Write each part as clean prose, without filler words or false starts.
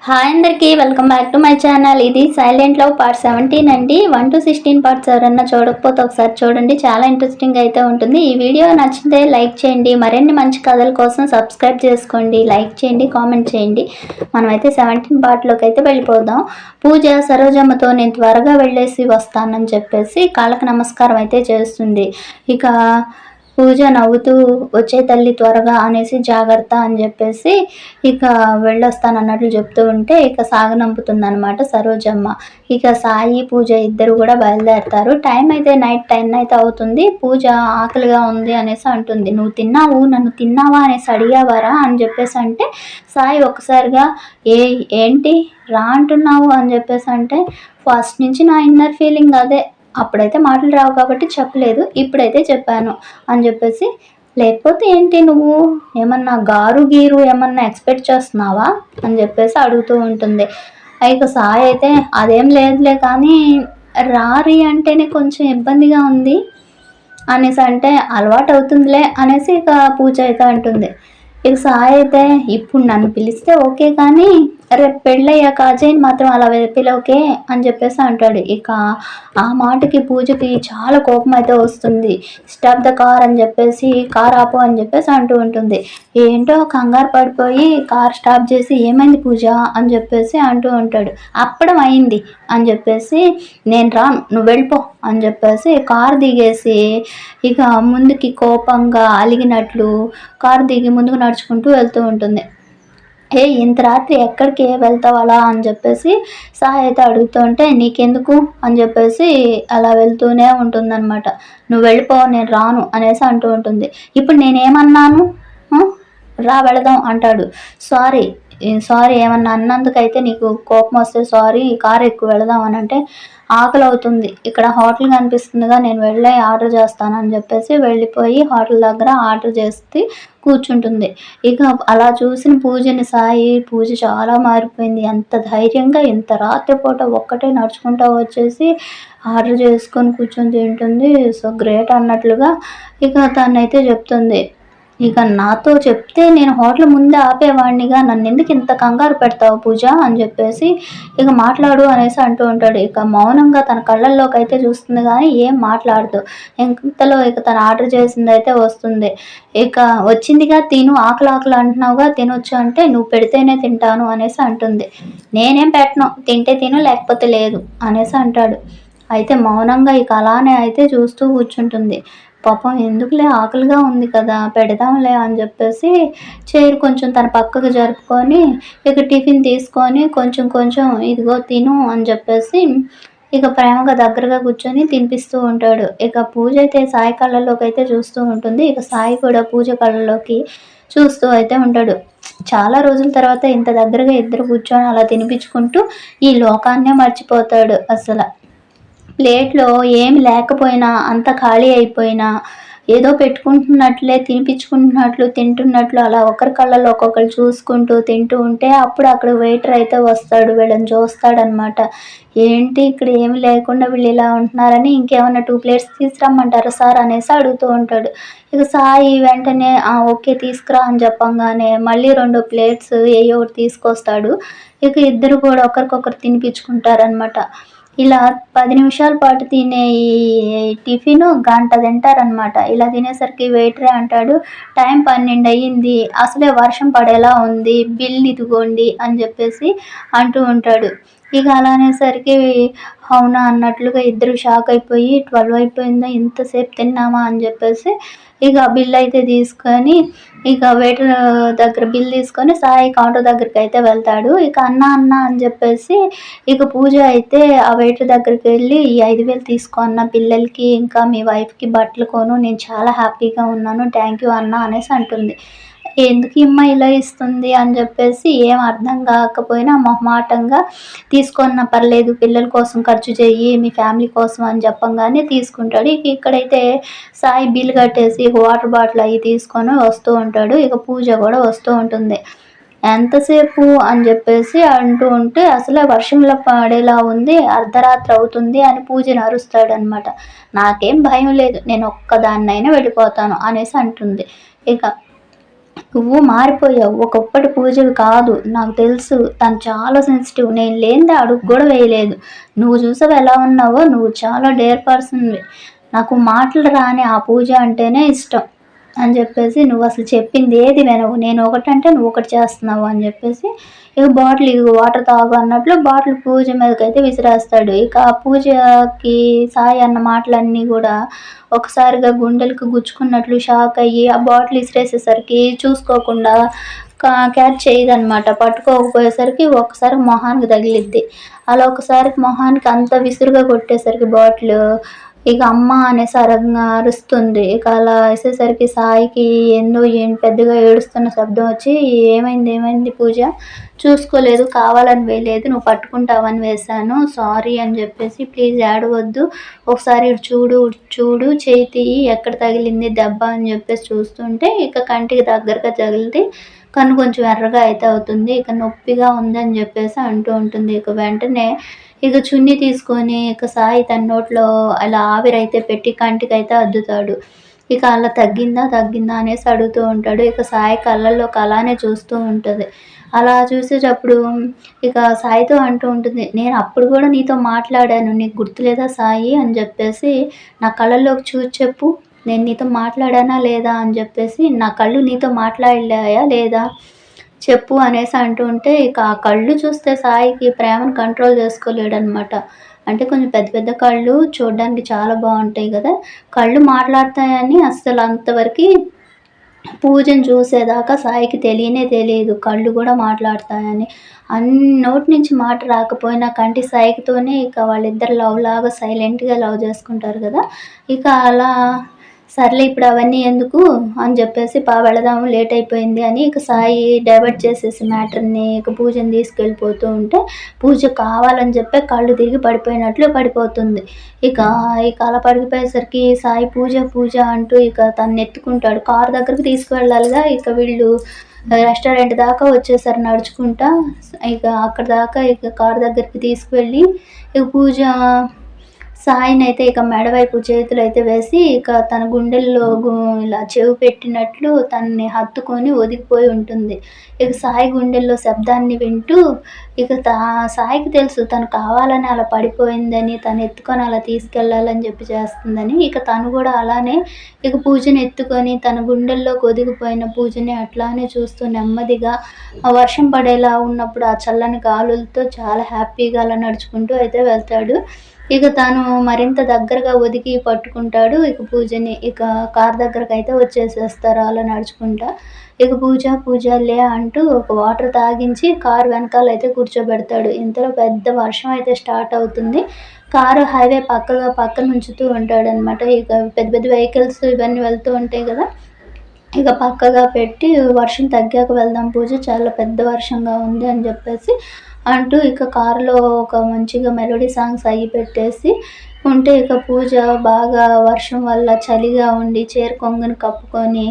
Hi అందరికీ welcome back to my channel. ఇది silent love part 17 అండి. 1 to 16 పార్ట్స్ ఎవరన్నా చూడకపోతే ఒకసారి చూడండి, చాలా ఇంట్రెస్టింగ్ అయితే ఉంటుంది. ఈ వీడియో నచ్చితే లైక్ చేయండి, మరిన్ని మంచి కథల కోసం సబ్స్క్రైబ్ చేసుకోండి, లైక్ చేయండి, కామెంట్ చేయండి. మనమైతే 17 పార్ట్లోకి అయితే వెళ్ళిపోదాం. పూజ సరోజమ్మతో నేను త్వరగా వెళ్ళేసి వస్తానని చెప్పేసి కాళ్ళకి నమస్కారం అయితే చేస్తుంది. ఇక పూజ నవ్వుతూ వచ్చే తల్లి త్వరగా అనేసి జాగ్రత్త అని చెప్పేసి ఇక వెళ్ళొస్తానన్నట్లు చెప్తూ ఉంటే ఇక సాగనంపుతుంది అనమాట సరోజమ్మ. ఇక సాయి పూజ ఇద్దరు కూడా బయలుదేరతారు. టైం అయితే నైట్ 10 అయితే అవుతుంది. పూజ ఆకలిగా ఉంది అనేసి అంటుంది. నువ్వు తిన్నావు, నన్ను తిన్నావా అనేసి అడిగావారా అని చెప్పేసి అంటే సాయి ఒక్కసారిగా ఏంటి రా అంటున్నావు అని చెప్పేసి అంటే ఫస్ట్ నుంచి నా ఇన్నర్ ఫీలింగ్ అదే, అప్పుడైతే మాటలు రావు కాబట్టి చెప్పలేదు, ఇప్పుడైతే చెప్పాను అని చెప్పేసి. లేకపోతే ఏంటి నువ్వు ఏమన్నా గారు గీరు ఏమన్నా ఎక్స్పెక్ట్ చేస్తున్నావా అని చెప్పేసి అడుగుతూ ఉంటుంది. ఇక సాయి అయితే అదేం లేదులే కానీ రారి అంటేనే కొంచెం ఇబ్బందిగా ఉంది అనేసి అంటే అలవాటు అవుతుందిలే అనేసి ఇక పూజ అయితే అంటుంది. ఇక సాయి అయితే ఇప్పుడు నన్ను పిలిస్తే ఓకే కానీ రేపు పెళ్ళయ్యాక అజయ్ని మాత్రం అలా పిలవకే అని చెప్పేసి అంటాడు. ఇక ఆ మాటకి పూజకి చాలా కోపం అయితే వస్తుంది. స్టాప్ ద కార్ అని చెప్పేసి కార్ ఆపు అని చెప్పేసి అంటూ ఉంటుంది. ఏంటో కంగారు పడిపోయి కార్ స్టాప్ చేసి ఏమైంది పూజ అని చెప్పేసి అంటూ ఉంటాడు. అప్పడం అయింది అని చెప్పేసి నేను రాను నువ్వు వెళ్ళిపో అని చెప్పేసి కార్ దిగేసి ఇక ముందుకి కోపంగా అలిగినట్లు కారు దిగి ముందుకు నడుచుకుంటూ వెళ్తూ ఉంటుంది. ఇంత రాత్రి ఎక్కడికి వెళ్తావు అలా అని చెప్పేసి సాయి అయితే అడుగుతుంటే నీకెందుకు అని చెప్పేసి అలా వెళ్తూనే ఉంటుందన్నమాట. నువ్వు వెళ్ళిపో నేను రాను అనేసి అంటూ ఉంటుంది. ఇప్పుడు నేనేమన్నాను, రా వెళదాం అంటాడు. సారీ ఏమన్నా అన్నందుకైతే నీకు కోపం వస్తే సారీ, కారు ఎక్కువ వెళదాం అని అంటే ఆకలి అవుతుంది, ఇక్కడ హోటల్ కనిపిస్తుందిగా నేను వెళ్ళి ఆర్డర్ చేస్తాను అని చెప్పేసి వెళ్ళిపోయి హోటల్ దగ్గర ఆర్డర్ చేసి కూర్చుంటుంది. ఇక అలా చూసిన పూజ చాలా మారిపోయింది. ఎంత ధైర్యంగా ఇంత రాత్రిపూట ఒక్కటే నడుచుకుంటూ వచ్చేసి ఆర్డర్ చేసుకొని కూర్చొని తింటుంది. సో గ్రేట్ అన్నట్లుగా ఇక తనైతే చెప్తుంది. ఇక నాతో చెప్తే నేను హోటల్ ముందే ఆపేవాడినిగా, నన్ను ఎందుకు ఇంత కంగారు పెడతావు పూజ అని చెప్పేసి ఇక మాట్లాడు అనేసి అంటూ ఉంటాడు. ఇక మౌనంగా తన కళ్ళల్లోకి అయితే చూస్తుంది కానీ ఏం మాట్లాడదు. ఇంతలో ఇక తను ఆర్డర్ చేసింది అయితే వస్తుంది. ఇక వచ్చిందిగా తిను, ఆకలి అంటున్నావుగా తినొచ్చు అంటే నువ్వు పెడితేనే తింటాను అనేసి అంటుంది. నేనేం పెట్టను, తింటే తిను లేకపోతే లేదు అనేసి అంటాడు. అయితే మౌనంగా ఇక అలానే అయితే చూస్తూ కూర్చుంటుంది. పాపం ఎందుకులే ఆకలిగా ఉంది కదా పెడదాంలే అని చెప్పేసి చైర్ కొంచెం తన పక్కకు జరుపుకొని ఇక టిఫిన్ తీసుకొని కొంచెం ఇదిగో తిను అని చెప్పేసి ఇక ప్రేమగా దగ్గరగా కూర్చొని తినిపిస్తూ ఉంటాడు. ఇక పూజ అయితే సాయి కళ్ళల్లోకి అయితే చూస్తూ ఉంటుంది. ఇక సాయి కూడా పూజ కళ్ళల్లోకి చూస్తూ అయితే ఉంటాడు. చాలా రోజుల తర్వాత ఇంత దగ్గరగా ఇద్దరు కూర్చొని అలా తినిపించుకుంటూ ఈ లోకాన్నే మర్చిపోతాడు. అసలు ప్లేట్లో ఏమి లేకపోయినా అంత ఖాళీ అయిపోయినా ఏదో పెట్టుకుంటున్నట్లే తినిపించుకుంటున్నట్లు తింటున్నట్లు అలా ఒకరి కళ్ళల్లో ఒక్కొక్కరు చూసుకుంటూ తింటూ ఉంటే అప్పుడు అక్కడ వెయిటర్ అయితే వస్తాడు, వీళ్ళని చూస్తాడనమాట. ఏంటి ఇక్కడ ఏమి లేకుండా వీళ్ళు ఇలా ఉంటున్నారని ఇంకేమన్నా 2 ప్లేట్స్ తీసుకురమ్మంటారా సార్ అనేసి అడుగుతూ ఉంటాడు. ఇక సాయి వెంటనే ఓకే తీసుకురా అని చెప్పంగానే మళ్ళీ 2 ప్లేట్స్ ఏయో ఒకటి తీసుకొస్తాడు. ఇక ఇద్దరు కూడా ఒకరికొకరు తినిపించుకుంటారనమాట. ఇలా 10 నిమిషాల పాటు తినే ఈ టిఫిను గంట తింటారనమాట. ఇలా తినేసరికి వెయిటరే అంటాడు, టైం 12 అయ్యింది, అసలే వర్షం పడేలా ఉంది, బిల్ ఇదిగోండి అని చెప్పేసి అంటూ ఉంటాడు. ఇక అలా అనేసరికి అవునా అన్నట్లుగా ఇద్దరు షాక్ అయిపోయి 12 అయిపోయిందా ఇంతసేపు తిన్నామా అని చెప్పేసి ఇక బిల్ అయితే తీసుకొని ఇక వెయిటర్ దగ్గర బిల్ తీసుకొని సాయి కౌంటర్ దగ్గరికి అయితే వెళ్తాడు. ఇక అన్న అని చెప్పేసి ఇక పూజ అయితే ఆ వెయిటర్ దగ్గరికి వెళ్ళి ఈ 5,000 తీసుకో అన్న, పిల్లలకి ఇంకా మీ వైఫ్కి బట్టలు కొను, నేను చాలా హ్యాపీగా ఉన్నాను, థ్యాంక్ యూ అన్న అనేసి అంటుంది. ఎందుకు ఇమ్మ ఇలా ఇస్తుంది అని చెప్పేసి ఏం అర్థం కాకపోయినా మొహమాటంగా తీసుకున్న పర్లేదు పిల్లల కోసం ఖర్చు చెయ్యి మీ ఫ్యామిలీ కోసం అని చెప్పంగానే తీసుకుంటాడు. ఇక ఇక్కడైతే సాయి బిల్ కట్టేసి వాటర్ బాటిల్ అవి తీసుకొని వస్తూ ఉంటాడు. ఇక పూజ కూడా వస్తూ ఉంటుంది. ఎంతసేపు అని చెప్పేసి అంటూ ఉంటే అసలే వర్షంలో పడేలా ఉంది, అర్ధరాత్రి అవుతుంది అని పూజని అరుస్తాడనమాట. నాకేం భయం లేదు, నేను ఒక్కదాన్నైనా వెళ్ళిపోతాను అనేసి అంటుంది. ఇక నువ్వు మారిపోయావు. ఒకప్పటి పూజవి కాదు. నాకు తెలుసు. తను చాలా సెన్సిటివ్. నేను లేనిదే అడుగు గూడా వేయలేదు. నువ్వు చూసావా ఎలా ఉన్నావో? నువ్వు చాలా డేర్ పర్సన్‌వి. నాకు మాటలు రాని ఆ పూజ అంటేనే ఇష్టం అని చెప్పేసి, నువ్వసలు చెప్పింది ఏది వినవు. నేను ఒకటంటే నువ్వు ఒకటి చేస్తున్నావు అని చెప్పేసి, ఇక బాటిల్ ఇదిగో వాటర్ తాగు అన్నట్లు బాటిల్ పూజ మీదకైతే విసిరేస్తాడు. ఇక ఆ పూజకి సాయి అన్న మాటలన్నీ గూడా ఒకసారిగా గుండెలకు గుచ్చుకున్నట్లు షాక్ అయ్యి, ఆ బాటిల్ ఇసిరేసేసరికి చూసుకోకుండా క్యాచ్ చేయదనమాట. పట్టుకోకపోయేసరికి ఒక్కసారి మొహానికి తగిలిద్ది. అలా ఒకసారి మొహానికి అంత విసురుగా కొట్టేసరికి బాటిలు, ఇక అమ్మ అనేసి అరుస్తుంది. ఇక అలా అరిసేసరికి సాయికి ఏందో పెద్దగా ఏడుస్తున్న శబ్దం వచ్చి, "ఏమైంది? ఏమైంది పూజ? చూసుకోలేదు, కావాలని వేయలేదు. నువ్వు పట్టుకుంటావని వేశాను. సారీ" అని చెప్పేసి, "ప్లీజ్ ఏడవద్దు. ఒకసారి ఇటు చూడు, ఇటు చూడు, చెయ్యి తీయి ఎక్కడ తగిలింది దెబ్బ" అని చెప్పేసి చూస్తుంటే, ఇక కంటికి దగ్గరగా తగిలితే కన్ను కొంచెం ఎర్రగా అయితే అవుతుంది. ఇక నొప్పిగా ఉందని చెప్పేసి అంటూ ఉంటుంది. ఇక వెంటనే ఇక చున్నీ తీసుకొని ఇక సాయి తన నోట్లో అలా ఆవిరైతే పెట్టి కంటికైతే అద్దుతాడు. ఇక అలా తగ్గిందా? తగ్గిందా? అనేసి అడుగుతూ ఉంటాడు. ఇక సాయి కళ్ళల్లోకి అలానే చూస్తూ ఉంటది. అలా చూసేటప్పుడు ఇక సాయితో అంటూ ఉంటుంది, "నేను అప్పుడు గూడా నీతో మాట్లాడాను. నీకు గుర్తులేదా సాయి" అని జెప్పేసి, "నా కళ్ళల్లోకి చూసి చెప్పు. నేను నీతో మాట్లాడానా లేదా" అని జెప్పేసి, "నా కళ్ళు నీతో మాట్లాడాయా లేదా చెప్పు" అనేసి అంటూ ఉంటే, ఇక ఆ కళ్ళు చూస్తే సాయికి ప్రేమను కంట్రోల్ చేసుకోలేడనమాట. అంటే కొంచెం పెద్ద పెద్ద కళ్ళు చూడ్డానికి చాలా బావుంటాయి గదా! కళ్ళు మాట్లాడతాయని అస్సలు అంతవరకి పూజను చూసేదాకా సాయికి తెలియనే తెలీదు. కళ్ళు గూడా మాట్లాడతాయని. నోటి నుంచి మాట రాకపోయినా కంటి సైగతోనే ఇక వాళ్ళిద్దరు లవ్ లాగా సైలెంట్‌గా లవ్ జేసుకుంటారు గదా! ఇక అలా సర్లే ఇప్పుడు అవన్నీ ఎందుకు అని జెప్పేసి, వెళదాము లేట్ అయిపోయింది అని ఇక సాయి డైవర్ట్ చేసేసి మ్యాటర్‌ని ఇక పూజని తీసుకెళ్ళిపోతూ ఉంటే, పూజ కావాలని చెప్పి కళ్ళు తిరిగి పడిపోయినట్లు పడిపోతుంది. ఇక ఇక అలా పడిపోయేసరికి సాయి పూజ పూజ అంటూ ఇక తననెత్తుకుంటాడు. కారు దగ్గరికి తీసుకువెళ్ళాలిగా, ఇక వీళ్ళు రెస్టారెంట్ దాకా వచ్చేసారు నడుచుకుంటా. ఇక అక్కడి దాకా ఇక కారు దగ్గరికి తీసుకువెళ్ళి, ఇక పూజ సాయినైతే ఇక మెడ వైపు చేతులైతే వేసి, ఇక తన గుండెల్లో ఇలా చెవి పెట్టినట్లు తనని హత్తుకొని ఒదిగిపోయి ఉంటుంది. ఇక సాయి గుండెల్లో శబ్దాన్ని వింటూ ఇక సాయికి తెలుసు తను కావాలని అలా పడిపోయిందని, తను ఎత్తుకొని అలా తీసుకెళ్ళాలని చెప్పి చేస్తుందని. ఇక తను గూడా అలానే ఇక పూజని ఎత్తుకొని తన గుండెల్లోకి ఒదిగిపోయిన పూజని అట్లానే చూస్తూ నెమ్మదిగా ఆ వర్షం పడేలా ఉన్నప్పుడు ఆ చల్లని గాలులతో చాలా హ్యాపీగా అలా నడుచుకుంటూ అయితే వెళ్తాడు. ఇక తను మరింత దగ్గరగా ఒదిగి పట్టుకుంటాడు ఇక పూజని. ఇక కారు దగ్గరకైతే వచ్చేసేస్తారు అలా నడుచుకుంటా. ఇక పూజ పూజ లే అంటూ ఒక వాటర్ తాగించి కారు వెనకాలైతే కూర్చోబెడతాడు. ఇంతలో పెద్ద వర్షం అయితే స్టార్ట్ అవుతుంది. కారు హైవే పక్కనుంచుతూ ఉంటాడనమాట. ఇక పెద్ద పెద్ద వెహికల్స్ ఇవన్నీ వెళ్తూ ఉంటాయి గదా! ఇక పక్కగా పెట్టి, "వర్షం తగ్గాక వెళ్దాం పూజ, చాలా పెద్ద వర్షంగా ఉంది" అని జెప్పేసి అంటూ ఇక కారులో ఒక మంచిగా మెలోడీ సాంగ్స్ అయ్యి పెట్టేసి ఉంటే, ఇక పూజ బాగా వర్షం వల్ల చలిగా ఉండి చీర కొంగుని కప్పుకొని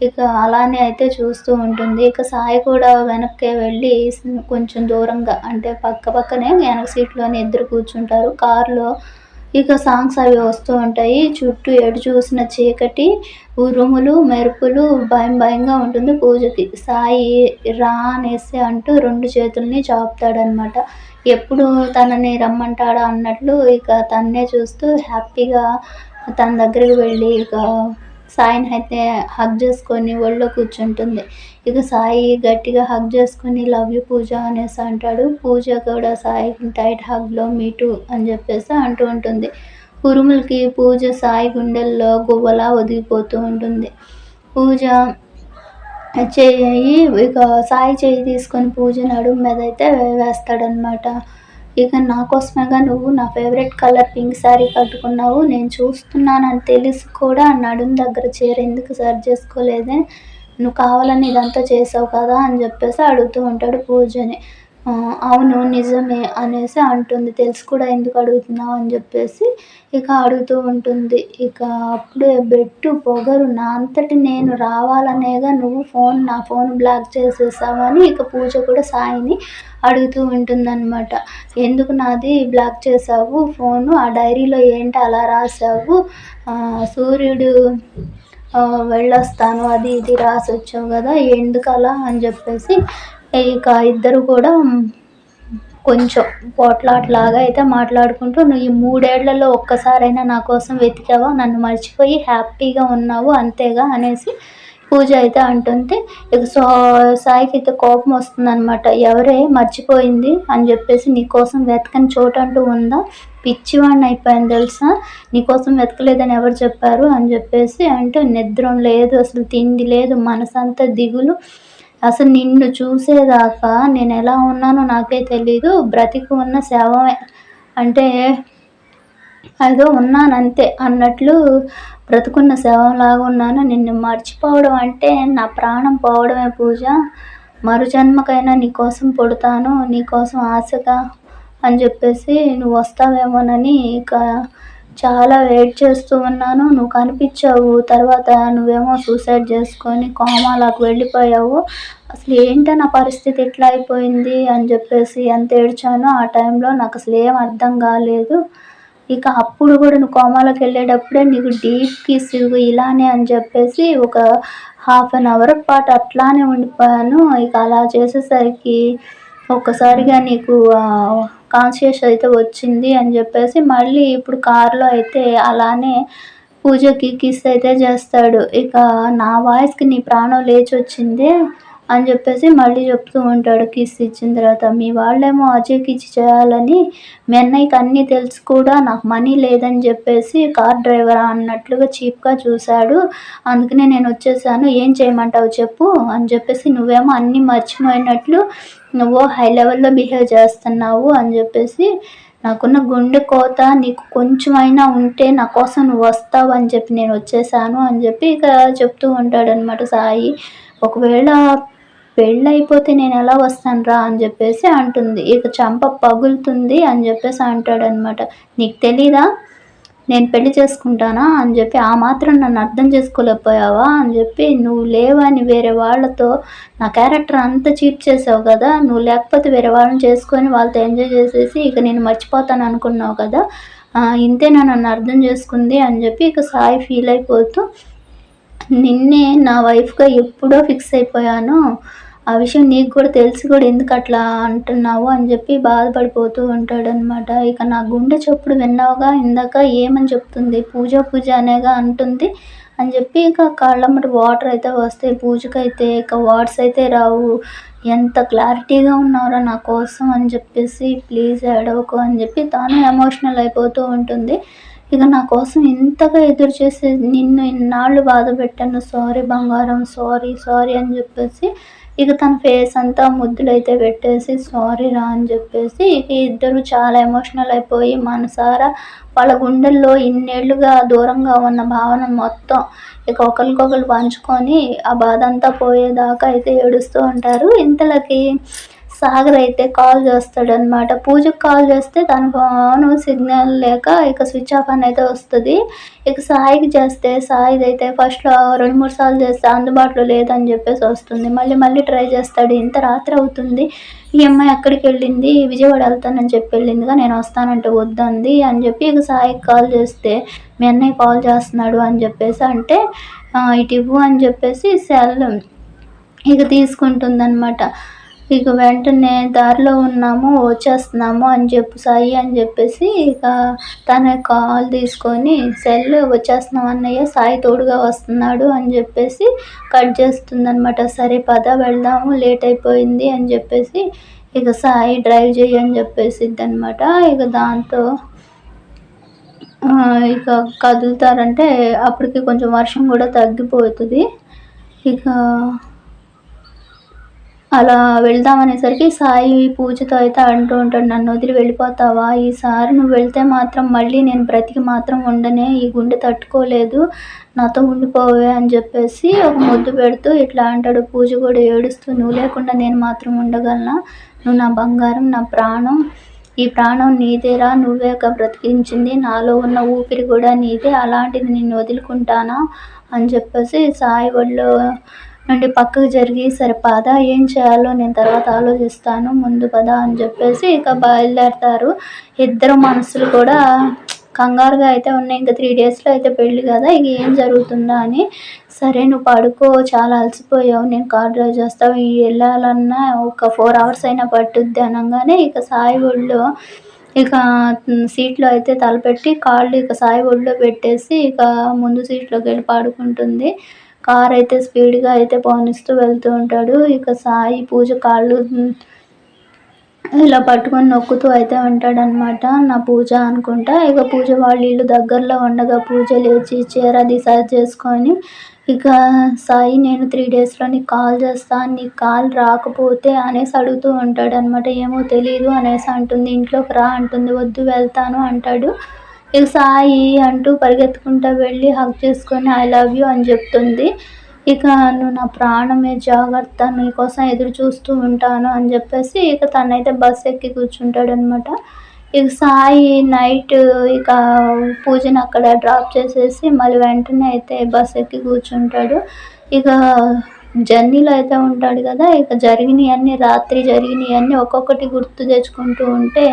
ఇక అలానే అయితే చూస్తూ ఉంటుంది. ఇక సాయి కూడా వెనక్కే వెళ్ళి కొంచెం దూరంగా అంటే పక్కనే వెనక సీట్‌లోనే ఇద్దరు కూర్చుంటారు. కారులో ఇక సాంగ్స్ అవి వస్తూ ఉంటాయి. చుట్టూ ఎటు చూసిన చీకటి, ఉరుములు, మెరుపులు భయంగా ఉంటుంది పూజకి. సాయి రా అనేసి అంటూ 2 చేతుల్ని చాపుతాడనమాట. ఎప్పుడు తనని రమ్మంటాడా అన్నట్లు ఇక తన్నే చూస్తూ హ్యాపీగా తన దగ్గరికి వెళ్ళి ఇక సాయినైతే హగ్ చేసుకొని ఒళ్ళో కూర్చుంటుంది. ఇక సాయి గట్టిగా హగ్ చేసుకొని లవ్ యూ పూజ అనేసి అంటాడు. పూజ కూడా సాయికి టైట్ హగ్‌లో మీ టూ అని చెప్పేసి అంటూ ఉంటుంది. ఉరుములకి పూజ సాయి గుండెల్లో గువ్వలా ఒదిగిపోతూ ఉంటుంది. పూజ చెయ్యి ఇక సాయి చెయ్యి తీసుకొని పూజ నడుము మీదైతే వేస్తాడనమాట. ఇక "నా కోసమేగా నువ్వు నా ఫేవరెట్ కలర్ పింక్ శారీ కట్టుకున్నావు. నేను చూస్తున్నానని తెలిసి కూడా నడుము దగ్గర చీర ఎందుకు సరి చేసుకోలేదే? నువ్వు కావాలని ఇదంతా చేసావు కదా" అని చెప్పేసి అడుగుతూ ఉంటాడు పూజని. "అవును నిజమే" అనేసి అంటుంది. "తెలిసి కూడా ఎందుకు అడుగుతున్నావు" అని చెప్పేసి ఇక అడుగుతూ ఉంటుంది. ఇక అప్పుడే బెట్టు పొగరు నా అంతట నేను రావాలనేగా నువ్వు నా ఫోన్ బ్లాక్ చేసేసావని ఇక పూజ కూడా సాయిని అడుగుతూ ఉంటుందనమాట. "ఎందుకు నాది బ్లాక్ చేసావు ఫోను? ఆ డైరీలో ఏంటి అలా రాసావు? సూర్యుడు వెళ్ళొస్తాను, అది ఇది రాసి వచ్చావు కదా ఎందుకు అలా అని చెప్పేసి ఇక ఇద్దరు కూడా కొంచెం పోట్లాటలాగా అయితే మాట్లాడుకుంటూ, నువ్వు ఈ 3 ఏళ్లలో ఒక్కసారైనా నా కోసం వెతికావా, నన్ను మర్చిపోయి హ్యాపీగా ఉన్నావు అంతేగా అనేసి పూజ అయితే అంటుంటే, ఇక సాయికి అయితే కోపం వస్తుందనమాట. ఎవరే మర్చిపోయింది అని చెప్పేసి, నీకోసం వెతకని చోటు అంటూ ఉందా, పిచ్చివాడిని అయిపోయాను తెలుసా, నీకోసం వెతకలేదని ఎవరు చెప్పారు అని చెప్పేసి అంటే, నిద్ర లేదు, అసలు తిండి లేదు, మనసంతా దిగులు, అసలు నిన్ను చూసేదాకా నేను ఎలా ఉన్నానో నాకే తెలీదు, బ్రతికి ఉన్న శవమే అంటే ఏదో ఉన్నానంతే అన్నట్లు బ్రతుకున్న శవంలాగా ఉన్నాను. నిన్ను మర్చిపోవడం అంటే నా ప్రాణం పోవడమే పూజ, మరుజన్మకైనా నీకోసం పుడతాను, నీకోసం ఆశగా అని చెప్పేసి నువ్వు వస్తావేమోనని ఇక చాలా వెయిట్ చేస్తూ ఉన్నాను. నువ్వు కనిపించావు, తర్వాత నువ్వేమో సూసైడ్ చేసుకొని కోమాలోకి వెళ్ళిపోయావు. అసలు ఏంటో నా పరిస్థితి ఇట్లా అయిపోయింది అని చెప్పేసి ఎంత ఏడ్చానో ఆ టైంలో నాకు అసలు ఏం అర్థం కాలేదు. ఇక అప్పుడు కూడా నువ్వు కోమాలోకి వెళ్ళేటప్పుడే నీకు డీప్ కిస్ ఇలానే అని చెప్పేసి ఒక హాఫ్ అన్ అవర్ పాటు అట్లానే ఉండిపోయాను. ఇక అలా చేసేసరికి ఒక్కసారిగా నీకు కాన్షియస్ అయితే వచ్చింది అని చెప్పేసి మళ్ళీ ఇప్పుడు కారులో అయితే అలానే పూజకి కిస్ అయితే చేస్తాడు. ఇక నా వాయిస్కి నీ ప్రాణం లేచి వచ్చింది అని చెప్పేసి మళ్ళీ చెప్తూ ఉంటాడు కిస్ ఇచ్చిన తర్వాత. మీ వాళ్ళేమో అజయ్కి ఇచ్చి చేయాలని, మీ అన్నయ్యకి అన్నీ తెలిసి కూడా నాకు మనీ లేదని చెప్పేసి కార్ డ్రైవర్ అన్నట్లుగా చీప్గా చూశాడు, అందుకనే నేను వచ్చేసాను, ఏం చేయమంటావు చెప్పు అని చెప్పేసి, నువ్వేమో అన్నీ మర్చిపోయినట్లు నువ్వు హై లెవెల్లో బిహేవ్ చేస్తున్నావు అని చెప్పేసి, నాకున్న గుండె కోత నీకు కొంచెమైనా ఉంటే నా కోసం నువ్వు వస్తావు అని చెప్పి నేను వచ్చేసాను అని చెప్పి ఇక చెప్తూ ఉంటాడనమాట సాయి. ఒకవేళ పెళ్ళైపోతే నేను ఎలా వస్తానురా అని చెప్పేసి అంటుంది. ఇక చంప పగులుతుంది అని చెప్పేసి అంటాడనమాట. నీకు తెలీదా నేను పెళ్లి చేసుకుంటానా అని చెప్పి, ఆ మాత్రం నన్ను అర్థం చేసుకోలేకపోయావా అని చెప్పి, నువ్వు లేవని వేరే వాళ్ళతో నా క్యారెక్టర్ అంతా చీప్ చేసావు కదా, నువ్వు లేకపోతే వేరే వాళ్ళని చేసుకొని వాళ్ళతో ఎంజాయ్ చేసేసి ఇక నేను మర్చిపోతాను అనుకున్నావు కదా, ఇంతేనా నన్ను అర్థం చేసుకుంది అని చెప్పి ఇక సాయి ఫీల్ అయిపోతూ, నిన్నే నా వైఫ్గా ఎప్పుడో ఫిక్స్ అయిపోయాను, ఆ విషయం నీకు కూడా తెలిసి కూడా ఎందుకు అట్లా అంటున్నావు అని చెప్పి బాధపడిపోతూ ఉంటాడనమాట. ఇక నా గుండె చప్పుడు విన్నావుగా ఇందాక ఏమని చెప్తుంది, పూజ పూజ అనేగా అంటుంది అని చెప్పి ఇక కళ్ళమ్మట వాటర్ అయితే వస్తాయి పూజకైతే, ఇక వర్డ్స్ అయితే రావు. ఎంత క్లారిటీగా ఉన్నావురా నా కోసం అని చెప్పేసి, ప్లీజ్ ఏడవకు అని చెప్పి తాను ఎమోషనల్ అయిపోతూ ఉంటుంది. ఇక నా కోసం ఇంతగా ఎదురు చేసి నిన్ను ఇన్నాళ్ళు బాధ పెట్టాను, సారీ బంగారం, సారీ సారీ అని చెప్పేసి ఇక తన ఫేస్ అంతా ముద్దులైతే పెట్టేసి సారీ రా అని చెప్పేసి ఇక ఇద్దరు చాలా ఎమోషనల్ అయిపోయి మనసారా వాళ్ళ గుండెల్లో ఇన్నేళ్లుగా దూరంగా ఉన్న భావన మొత్తం ఇక ఒకరికొకరు పంచుకొని ఆ బాధ అంతా పోయేదాకా అయితే ఏడుస్తూ ఉంటారు. ఇంతలోకి సాగర్ అయితే కాల్ చేస్తాడనమాట. పూజకు కాల్ చేస్తే తన ఫోను సిగ్నల్ లేక ఇక స్విచ్ ఆఫ్ అని అయితే వస్తుంది. ఇక సాయికి చేస్తే సాయిదైతే ఫస్ట్లో 2-3 సార్లు చేస్తే అందుబాటులో లేదని చెప్పేసి వస్తుంది. మళ్ళీ ట్రై చేస్తాడు. ఇంత రాత్రి అవుతుంది, ఈ అమ్మాయి ఎక్కడికి వెళ్ళింది, విజయవాడ వెళ్తానని చెప్పి వెళ్ళిందిగా, నేను వస్తానంటే వద్దంది అని చెప్పి ఇక సాయికి కాల్ చేస్తే, మీ అన్నయ్య కాల్ చేస్తున్నాడు అని చెప్పేసి అంటే, ఇటు ఇవ్వు అని చెప్పేసి సెల్ ఇక తీసుకుంటుందనమాట. ఇక వెంటనే దారిలో ఉన్నాము వచ్చేస్తున్నాము అని చెప్పు సాయి అని చెప్పేసి ఇక తన కాల్ తీసుకొని సెల్ వచ్చేస్తున్నాం అన్నయ్య, సాయి తోడుగా వస్తున్నాడు అని చెప్పేసి కట్ చేస్తుందనమాట. సరే పద వెళ్దాము లేట్ అయిపోయింది అని చెప్పేసి ఇక సాయి డ్రైవ్ చేయి అని చెప్పేసిద్దనమాట. ఇక దాంతో ఇక కదులుతారంటే అప్పటికి కొంచెం వర్షం కూడా తగ్గిపోతుంది. ఇక అలా వెళ్దామనేసరికి సాయి పూజతో అయితే అంటూ ఉంటాడు, నన్ను వదిలి వెళ్ళిపోతావా, ఈసారి నువ్వు వెళ్తే మాత్రం మళ్ళీ నేను బ్రతికి మాత్రం ఉండనే, ఈ గుండె తట్టుకోలేదు, నాతో ఉండిపోవే అని చెప్పేసి ఒక ముద్దు పెడుతూ ఇట్లా అంటాడు. పూజ కూడా ఏడుస్తూ, నువ్వు లేకుండా నేను మాత్రం ఉండగలనా, నువ్వు నా బంగారం, నా ప్రాణం, ఈ ప్రాణం నీదేరా, నువ్వే బ్రతికించింది, నాలో ఉన్న ఊపిరి కూడా నీదే, అలాంటిది నిన్ను వదులుకుంటానా అని చెప్పేసి సాయి వాళ్ళు నుండి పక్కకు జరిగి, సరే పద ఏం చేయాలో నేను తర్వాత ఆలోచిస్తాను, ముందు పద అని చెప్పేసి ఇక బయలుదేరతారు. ఇద్దరు మనసులు కూడా కంగారుగా అయితే ఉన్నాయి. ఇంకా 3 డేస్‌లో అయితే పెళ్లి కదా! ఇక ఏం జరుగుతుందా అని. సరే నువ్వు పడుకో, చాలా అలసిపోయావు, నేను కార్ డ్రైవ్ చేస్తా, వెళ్ళాలన్నా ఒక 4 అవర్స్ అయినా పట్టుద్ది అనంగానే ఇక సాయి ఒళ్ళో ఇక సీట్‌లో అయితే తలపెట్టి కాళ్ళు ఇక సాయి ఒళ్ళో పెట్టేసి ఇక ముందు సీట్‌లోకెళ్ళి పడుకుంటుంది. కార్ అయితే స్పీడ్‌గా అయితే పోనిస్తూ వెళ్తూ ఉంటాడు. ఇక సాయి పూజ కాళ్ళు ఇలా పట్టుకొని నొక్కుతూ అయితే ఉంటాడనమాట. నా పూజ అనుకుంటా. ఇక పూజ వాళ్ళ ఇల్లు దగ్గరలో ఉండగా పూజ లేచి చీర అది సర్దేసుకొని ఇక సాయి నేను 3 డేస్‌లో నీకు కాల్ చేస్తా, నీకు కాల్ రాకపోతే అనేసి అడుగుతూ ఉంటాడనమాట. ఏమో తెలీదు అనేసి అంటుంది. ఇంట్లోకి రా అంటుంది. వద్దు వెళ్తాను అంటాడు. ఇక సాయి అంటూ పరిగెత్తుకుంటా వెళ్ళి హగ్ చేసుకొని ఐ లవ్ యూ అని చెప్తుంది. ఇక నువ్వు నా ప్రాణమే జాగ్రత్త, నీకోసం ఎదురు చూస్తూ ఉంటాను అని చెప్పేసి ఇక తనైతే బస్ ఎక్కి కూర్చుంటాడనమాట. ఇక సాయి నైట్ ఇక పూజని అక్కడ డ్రాప్ చేసేసి మళ్ళీ వెంటనే అయితే బస్ ఎక్కి కూర్చుంటాడు. ఇక జర్నీలో అయితే ఉంటాడు కదా! ఇక రాత్రి జరిగినయన్నీ ఒక్కొక్కటి గుర్తు తెచ్చుకుంటూ ఉంటే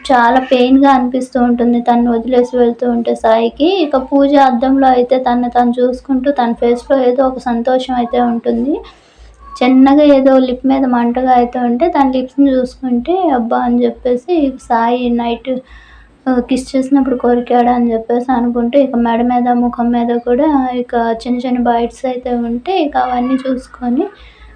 చాలా పెయిన్‌గా అనిపిస్తూ ఉంటుంది తనని వదిలేసి వెళ్తూ ఉంటే సాయికి. ఇక పూజ అద్దంలో అయితే తనని తను చూసుకుంటూ తన ఫేస్‌లో ఏదో ఒక సంతోషం అయితే ఉంటుంది. చిన్నగా ఏదో లిప్ మీద మంటగా అయితే ఉంటే తన లిప్స్‌ని చూసుకుంటే అబ్బా! అని చెప్పేసి సాయి నైట్ కిస్ చేసినప్పుడు కొరికాడా అని చెప్పేసి అనుకుంటూ ఇక మెడ మీద, ముఖం మీద కూడా ఇక చిన్న చిన్న బైట్స్ అయితే ఉంటే ఇక అవన్నీ చూసుకొని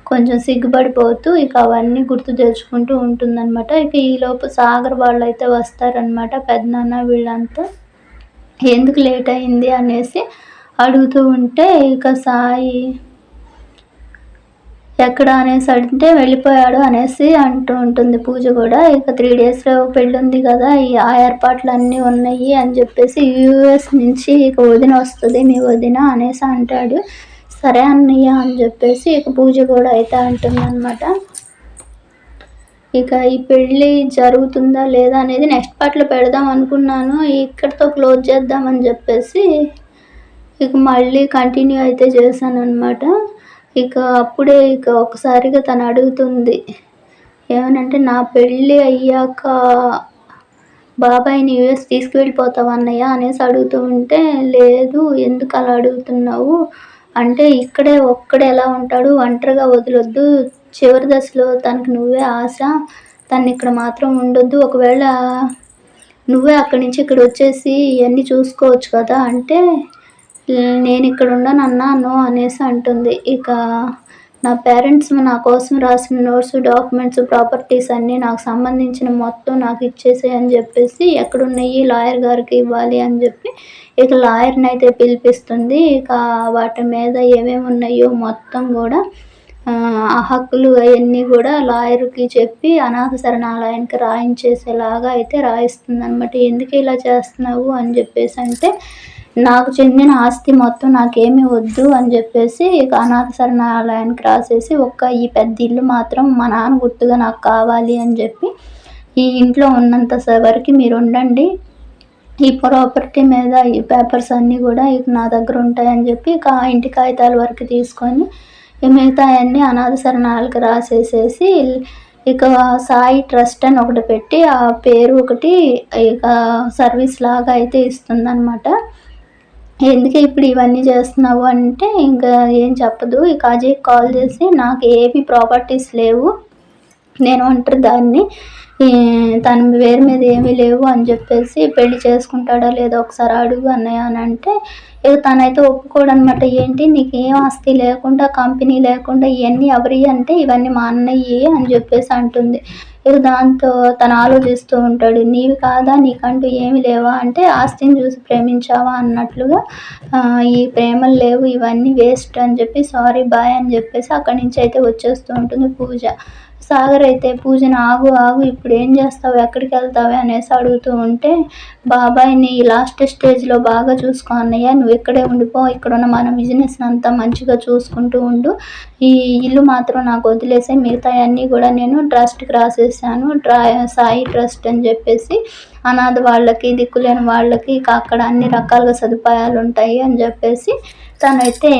కొంచెం సిగ్గుపడిపోతూ ఇక అవన్నీ గుర్తు తెచ్చుకుంటూ ఉంటుందనమాట. ఇక ఈలోపు సాగర్ వాళ్ళైతే వస్తారనమాట. పెదనాన్న వీళ్ళంతా. ఎందుకు లేట్ అయింది అనేసి అడుగుతూ ఉంటే ఇక సాయి ఎక్కడ అనేసి అంటే వెళ్ళిపోయాడు అనేసి అంటూ ఉంటుంది పూజ కూడా. ఇక 3 డేస్‌లో పెళ్ళుంది కదా! ఆ ఏర్పాట్లన్నీ ఉన్నాయి అని చెప్పేసి యూఎస్ నుంచి ఇక వదిన వస్తది మీ వదిన అనేసి అంటాడు. సరే అన్నయ్య అని చెప్పేసి ఇక పూజ కూడా అయితే అంటుందనమాట. ఇక ఈ పెళ్ళి జరుగుతుందా లేదా అనేది నెక్స్ట్ పార్ట్‌లో పెడదాం అనుకున్నాను. ఇక్కడితో క్లోజ్ చేద్దామని చెప్పేసి ఇక మళ్ళీ కంటిన్యూ అయితే చేశాననమాట. ఇక అప్పుడే ఇక ఒకసారిగా తను అడుగుతుంది. ఏమనంటే నా పెళ్ళి అయ్యాక బాబాయిని యూఎస్ తీసుకువెళ్ళిపోతావా అన్నయ్య అనేసి అడుగుతూ ఉంటే, లేదు ఎందుకు అలా అడుగుతున్నావు అంటే, ఇక్కడే ఒక్కడే ఎలా ఉంటాడు, ఒంటరిగా వదలొద్దు, చివరి దశలో తనకు నువ్వే ఆశ, తను ఇక్కడ మాత్రం ఉండొద్దు, ఒకవేళ నువ్వే అక్కడి నుంచి ఇక్కడ వచ్చేసి ఇవన్నీ చూసుకోవచ్చు కదా అంటే, నేను ఇక్కడ ఉండనన్నా నో అనేసి అంటుంది. ఇక నా పేరెంట్స్ నా కోసం రాసిన నోట్స్, డాక్యుమెంట్స్, ప్రాపర్టీస్ అన్నీ నాకు సంబంధించిన మొత్తం నాకు ఇచ్చేసేయి అని చెప్పేసి, ఎక్కడున్నయి లాయర్ గారికి ఇవ్వాలి అని చెప్పి ఇక లాయర్‌ని అయితే పిలిపిస్తుంది. ఇక వాటి మీద ఏమేమి ఉన్నాయో మొత్తం కూడా ఆ హక్కులు అవన్నీ కూడా లాయర్‌కి చెప్పి అనాథ శరణాలయానికి రాయించేసేలాగా అయితే రాయిస్తుందనమాట. ఎందుకు ఇలా చేస్తున్నావు అని చెప్పేసి అంటే, నాకు చెందిన ఆస్తి మొత్తం నాకేమీ వద్దు అని చెప్పేసి ఇక అనాథ శరణాలయానికి రాసేసి ఈ పెద్ద ఇల్లు మాత్రం మా నాన్న గుర్తుగా నాకు కావాలి అని చెప్పి, ఈ ఇంట్లో ఉన్నంత వరకు మీరు ఉండండి, ఈ ప్రాపర్టీ మీద ఈ పేపర్స్ అన్నీ కూడా ఇక నా దగ్గర ఉంటాయని చెప్పి ఇక ఆ ఇంటి కాగితాల వరకు తీసుకొని మిగతాయన్నీ అనాథ శరణాలయాలకు రాసేసేసి ఇక సాయి ట్రస్ట్ అని ఒకటి పెట్టి ఆ పేరు ఒకటి ఇక సర్వీస్ లాగా అయితే ఇస్తుందనమాట. ఎందుకే ఇప్పుడు ఇవన్నీ చేస్తున్నావు అంటే ఇంకా ఏం చెప్పదు. ఇక అజయ్‌కి కాల్ చేసి నాకు ఏవి ప్రాపర్టీస్ లేవు, నేను ఒంటరిదాన్ని, తన పేరు మీద ఏమీ లేవు అని చెప్పేసి పెళ్లి చేసుకుంటాడా లేదా ఒకసారి అడుగు అన్నయ్య అని అంటే ఇక తనైతే ఒప్పుకోడనమాట. ఏంటి నీకేం ఆస్తి లేకుండా, కంపెనీ లేకుండా ఇవన్నీ ఎవరియి అంటే ఇవన్నీ మా అన్నయ్యే అని చెప్పేసి అంటుంది. ఇక దాంతో తను ఆలోచిస్తూ ఉంటాడు. నీవి కాదా, నీకంటూ ఏమి లేవా అంటే ఆస్తిని చూసి ప్రేమించావా అన్నట్లుగా ఈ ప్రేమలు లేవు, ఇవన్నీ వేస్ట్ అని చెప్పి సారీ బాయ్ అని చెప్పేసి అక్కడి నుంచి అయితే వచ్చేస్తూ ఉంటుంది పూజ. సాగర్ అయితే పూజని ఆగు ఆగు ఇప్పుడు ఏం చేస్తావు, ఎక్కడికి వెళ్తావే అనేసి అడుగుతూ ఉంటే, బాబాయ్ని లాస్ట్ స్టేజ్‌లో బాగా చూసుకో అన్నయ్య, నువ్వు ఇక్కడే ఉండిపో, ఇక్కడున్న మన బిజినెస్‌ని అంతా మంచిగా చూసుకుంటూ ఉండు, ఈ ఇల్లు మాత్రం నాకు వదిలేసేయి, మిగతాయన్నీ కూడా నేను ట్రస్ట్‌కి రాసేసాను, సాయి ట్రస్ట్ అని చెప్పేసి అనాథ వాళ్ళకి, దిక్కులేని వాళ్ళకి ఇక అక్కడ అన్ని రకాలుగా సదుపాయాలు ఉంటాయి అని చెప్పేసి తనైతే